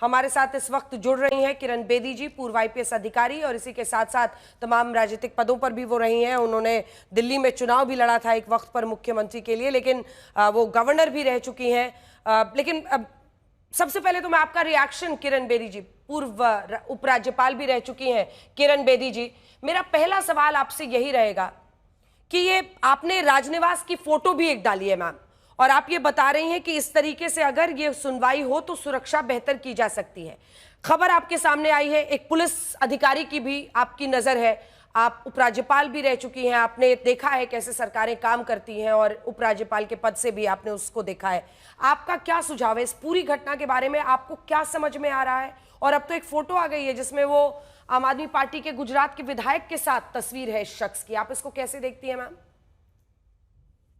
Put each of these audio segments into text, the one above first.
हमारे साथ इस वक्त जुड़ रही हैं किरण बेदी जी, पूर्व आईपीएस अधिकारी, और इसी के साथ साथ तमाम राजनीतिक पदों पर भी वो रही हैं। उन्होंने दिल्ली में चुनाव भी लड़ा था एक वक्त पर मुख्यमंत्री के लिए, लेकिन वो गवर्नर भी रह चुकी हैं। लेकिन सबसे पहले तो मैं आपका रिएक्शन, किरण बेदी जी, पूर्व उपराज्यपाल भी रह चुकी हैं किरण बेदी जी, मेरा पहला सवाल आपसे यही रहेगा कि ये आपने राजनिवास की फोटो भी एक डाली है मैम, और आप ये बता रही हैं कि इस तरीके से अगर ये सुनवाई हो तो सुरक्षा बेहतर की जा सकती है। खबर आपके सामने आई है, एक पुलिस अधिकारी की भी आपकी नजर है, आप उपराज्यपाल भी रह चुकी हैं, आपने देखा है कैसे सरकारें काम करती हैं और उपराज्यपाल के पद से भी आपने उसको देखा है। आपका क्या सुझाव है इस पूरी घटना के बारे में? आपको क्या समझ में आ रहा है? और अब तो एक फोटो आ गई है जिसमें वो आम आदमी पार्टी के गुजरात के विधायक के साथ तस्वीर है इस शख्स की, आप इसको कैसे देखती हैं मैम?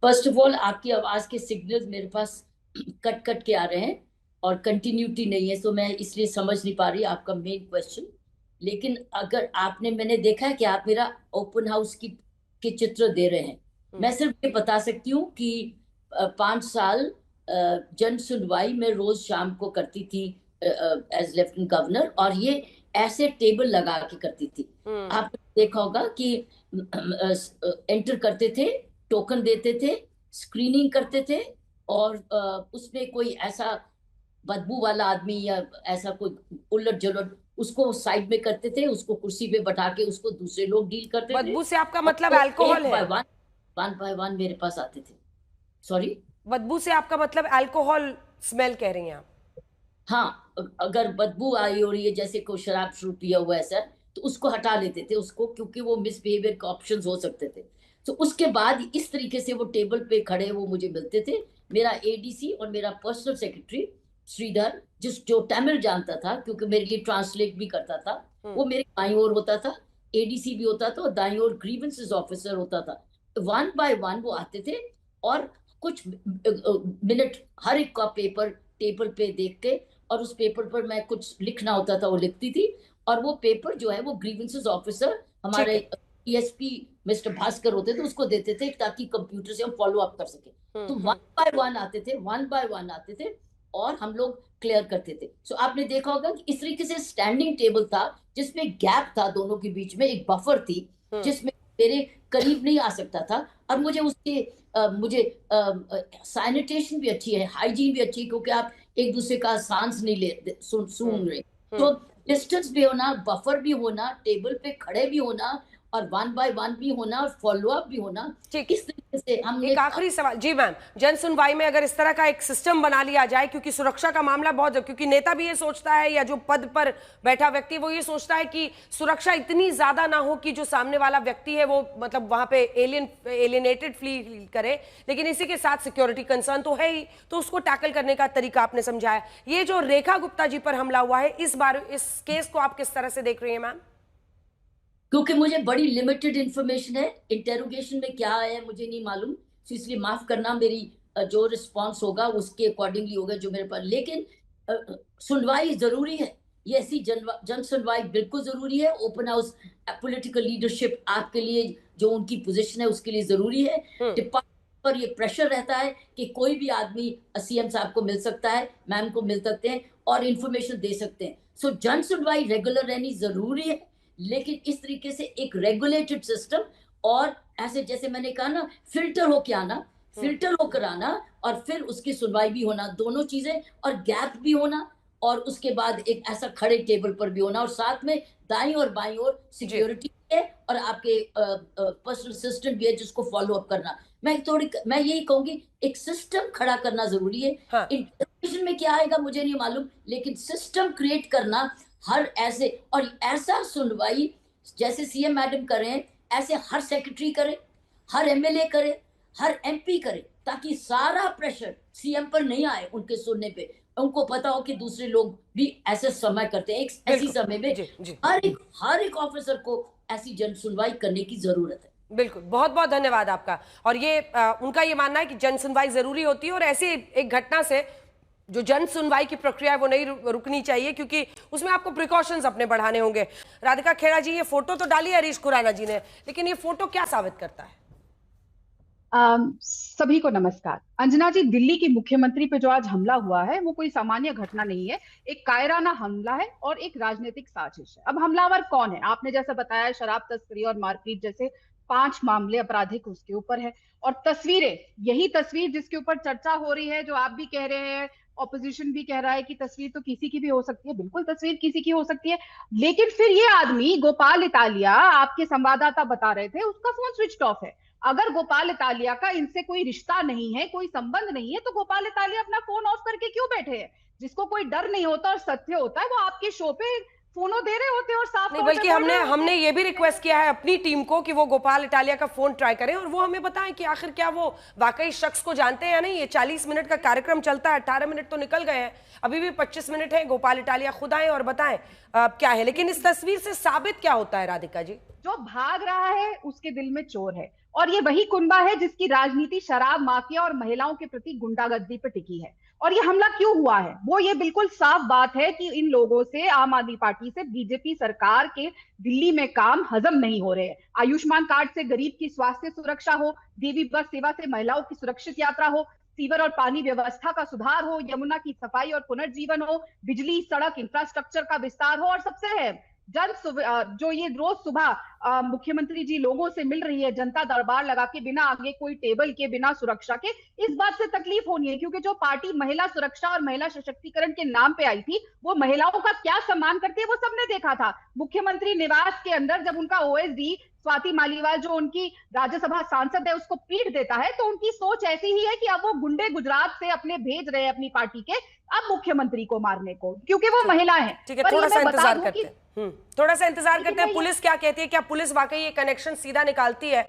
फर्स्ट ऑफ ऑल, आपकी आवाज के सिग्नल्स मेरे पास कट कट के आ रहे हैं और कंटिन्यूटी नहीं है, तो मैं इसलिए समझ नहीं पा रही आपका मेन क्वेश्चन। लेकिन अगर मैंने देखा है कि आप मेरा ओपन हाउस के चित्र दे रहे हैं। मैं सिर्फ ये बता सकती हूँ कि 5 साल जन सुनवाई में रोज शाम को करती थी एज लेफ्टिनेंट गवर्नर, और ये ऐसे टेबल लगा के करती थी। आपने देखा होगा कि एंटर करते थे, टोकन देते थे, स्क्रीनिंग करते थे, और उसमें कोई ऐसा बदबू वाला आदमी या ऐसा कोई उलट जुलट उसको साइड में करते थे, उसको कुर्सी पे बैठा के उसको दूसरे लोग डील करते थे। बदबू से आपका मतलब तो अल्कोहल है? वन बाय वन मेरे पास आते थे। सॉरी, बदबू से आपका मतलब अल्कोहल स्मेल कह रही हैं आप? हाँ, अगर बदबू आई हो रही है जैसे कोई शराब शुरू पिया हुआ है सर, तो उसको हटा लेते थे उसको, क्योंकि वो मिसबिहेवियर के ऑप्शन हो सकते थे। तो उसके बाद इस तरीके से वो टेबल पे खड़े वो मुझे मिलते थे। मेरा एडीसी और मेरा पर्सनल सेक्रेटरी श्रीधर, जो तमिल जानता था क्योंकि मेरे लिए ट्रांसलेट भी करता था, वो मेरे बाईं ओर होता था। एडीसी भी होता था और दाईं ओर ग्रीवेंसेस ऑफिसर होता था। वन बाय वन वो आते थे और कुछ मिनट हर एक का पेपर टेबल पे देख के, और उस पेपर पर मैं कुछ लिखना होता था वो लिखती थी, और वो पेपर जो है वो ग्रीवेंसेस ऑफिसर हमारे ईएसपी मिस्टर भास्कर होते थे उसको देते थे, ताकि कंप्यूटर से हम फॉलो अप कर सके। तो वन बाय वन आते थे, वन बाय वन आते थे, और हम लोग क्लियर करते थे। सो आपने देखा होगा कि इस तरीके से स्टैंडिंग टेबल था जिसमें गैप था, दोनों के बीच में एक बफर थी जिसमें मेरे करीब नहीं आ सकता था। और मुझे उसके मुझे सैनिटेशन भी अच्छी है, हाइजीन भी अच्छी है, क्योंकि आप एक दूसरे का सांस नहीं ले सुन रहे। तो डिस्टेंस भी होना, बफर भी होना, टेबल पे खड़े भी होना, और वन बाय वन भी होना, और फॉलो अप भी होना। ठीक, इस तरीके से हमने एक आखिरी सवाल जी मैम, जन सुनवाई में अगर इस तरह का एक सिस्टम बना लिया जाए, क्योंकि सुरक्षा का मामला बहुत, क्योंकि नेता भी ये सोचता है या जो पद पर बैठा व्यक्ति वो ये सोचता है कि सुरक्षा इतनी ज्यादा ना हो कि जो सामने वाला व्यक्ति है वो मतलब वहां पे एलियनेटेड फील करे, लेकिन इसी के साथ सिक्योरिटी कंसर्न तो है ही, तो उसको टैकल करने का तरीका आपने समझाया। ये जो रेखा गुप्ता जी पर हमला हुआ है, इस बार इस केस को आप किस तरह से देख रही हैं मैम? क्योंकि मुझे बड़ी लिमिटेड इंफॉर्मेशन है, इंटेरोगेशन में क्या है मुझे नहीं मालूम, तो इसलिए माफ करना, मेरी जो रिस्पांस होगा उसके अकॉर्डिंगली होगा जो मेरे पास। लेकिन सुनवाई जरूरी है, ये ऐसी जन सुनवाई बिल्कुल जरूरी है। ओपन हाउस पॉलिटिकल लीडरशिप आपके लिए जो उनकी पोजीशन है उसके लिए जरूरी है। डिपार्टमेंट पर ये प्रेशर रहता है कि कोई भी आदमी सीएम साहब को मिल सकता है, मैम को मिल सकते हैं और इंफॉर्मेशन दे सकते हैं। सो जन सुनवाई रेगुलर रहनी जरूरी है, लेकिन इस तरीके से एक रेगुलेटेड सिस्टम, और ऐसे जैसे मैंने कहा ना, फिल्टर होके आना, फिल्टर होकर आना, और फिर उसकी सुनवाई भी होना, दोनों चीजें, और गैप भी होना, और उसके बाद एक ऐसा खड़े टेबल पर भी होना, और साथ में दाईं और बाईं और सिक्योरिटी है, और आपके पर्सनल असिस्टेंट भी है जिसको फॉलो अप करना। मैं यही कहूंगी, एक सिस्टम खड़ा करना जरूरी है। हाँ। इंटरप्रिटेशन में क्या आएगा मुझे नहीं मालूम, लेकिन सिस्टम क्रिएट करना, हर ऐसे और ऐसा सुनवाई जैसे सीएम मैडम कर रहे हैं, ऐसे हर सेक्रेटरी करे, हर एमएलए करे, हर एमपी करे, ताकि सारा प्रेशर सीएम पर नहीं आए उनके सुनने पे। उनको पता हो कि दूसरे लोग भी ऐसे समय करते हैं, एक ऐसी समय में हर एक ऑफिसर को ऐसी जन सुनवाई करने की जरूरत है। बिल्कुल, बहुत बहुत धन्यवाद आपका। और ये उनका ये मानना है कि जन सुनवाई जरूरी होती है, और ऐसी एक घटना से जो जन सुनवाई की प्रक्रिया है वो नहीं रुकनी चाहिए, क्योंकि उसमें आपको प्रिकॉशंस अपने बढ़ाने होंगे। राधिका खेड़ा जी, ये फोटो तो डाली है हरीश खुराना जी ने, लेकिन ये फोटो क्या साबित करता है? सभी को नमस्कार। अंजना जी, दिल्ली की मुख्यमंत्री पे जो आज हमला हुआ है वो कोई सामान्य घटना नहीं है। एक कायराना हमला है और एक राजनीतिक साजिश है। अब हमलावर कौन है? आपने जैसा बताया, शराब तस्करी और मारपीट जैसे 5 मामले आपराधिक उसके ऊपर है। और तस्वीरें, यही तस्वीर जिसके ऊपर चर्चा हो रही है, जो आप भी कह रहे हैं, ऑपोजिशन भी कह रहा है कि तस्वीर तो किसी की भी हो सकती है। बिल्कुल, तस्वीर किसी की हो सकती है, लेकिन फिर ये आदमी गोपाल इतालिया, आपके संवाददाता बता रहे थे, उसका फोन स्विच ऑफ है। अगर गोपाल इतालिया का इनसे कोई रिश्ता नहीं है, कोई संबंध नहीं है, तो गोपाल इतालिया अपना फोन ऑफ करके क्यों बैठे हैं? जिसको कोई डर नहीं होता और सत्य होता है, वो आपके शो पे फोनो दे रहे होते और साफ नहीं, तौर पे बल्कि बोल हमने रहे होते। हमने ये भी रिक्वेस्ट किया है अपनी टीम को कि वो गोपाल इटालिया का फोन ट्राई करें और वो हमें बताएं कि आखिर क्या वो वाकई शख्स को जानते हैं या नहीं। ये 40 मिनट का कार्यक्रम चलता है, 18 मिनट तो निकल गए हैं, अभी भी 25 मिनट है। गोपाल इटालिया खुद आए और बताएं क्या है। लेकिन इस तस्वीर से साबित क्या होता है राधिका जी? जो भाग रहा है उसके दिल में चोर है, और ये वही कुनबा है जिसकी राजनीति शराब माफिया और महिलाओं के प्रति गुंडागर्दी पर टिकी है। और ये हमला क्यों हुआ है, वो ये बिल्कुल साफ बात है कि इन लोगों से, आम आदमी पार्टी से, बीजेपी सरकार के दिल्ली में काम हजम नहीं हो रहे हैं। आयुष्मान कार्ड से गरीब की स्वास्थ्य सुरक्षा हो, देवी बस सेवा से महिलाओं की सुरक्षित यात्रा हो, सीवर और पानी व्यवस्था का सुधार हो, यमुना की सफाई और पुनर्जीवन हो, बिजली सड़क इंफ्रास्ट्रक्चर का विस्तार हो, और सबसे है जो ये रोज सुबह मुख्यमंत्री जी लोगों से मिल रही है जनता दरबार लगा के, बिना आगे कोई टेबल के, बिना सुरक्षा के, इस बात से तकलीफ होनी है। क्योंकि जो पार्टी महिला सुरक्षा और महिला सशक्तिकरण के नाम पे आई थी, वो महिलाओं का क्या सम्मान करती है वो सबने देखा था। मुख्यमंत्री निवास के अंदर जब उनका ओएसडी स्वाति मालीवाल, जो उनकी राज्यसभा सांसद है, उसको पीट देता है, तो उनकी सोच ऐसी ही है कि अब वो गुंडे गुजरात से अपने भेज रहे हैं अपनी पार्टी के, अब मुख्यमंत्री को मारने को, क्योंकि वो महिला है। ठीक है, थोड़ा सा इंतजार करते हैं। थोड़ा सा इंतजार करते हैं, पुलिस क्या कहती है, क्या पुलिस वाकई ये कनेक्शन सीधा निकालती है?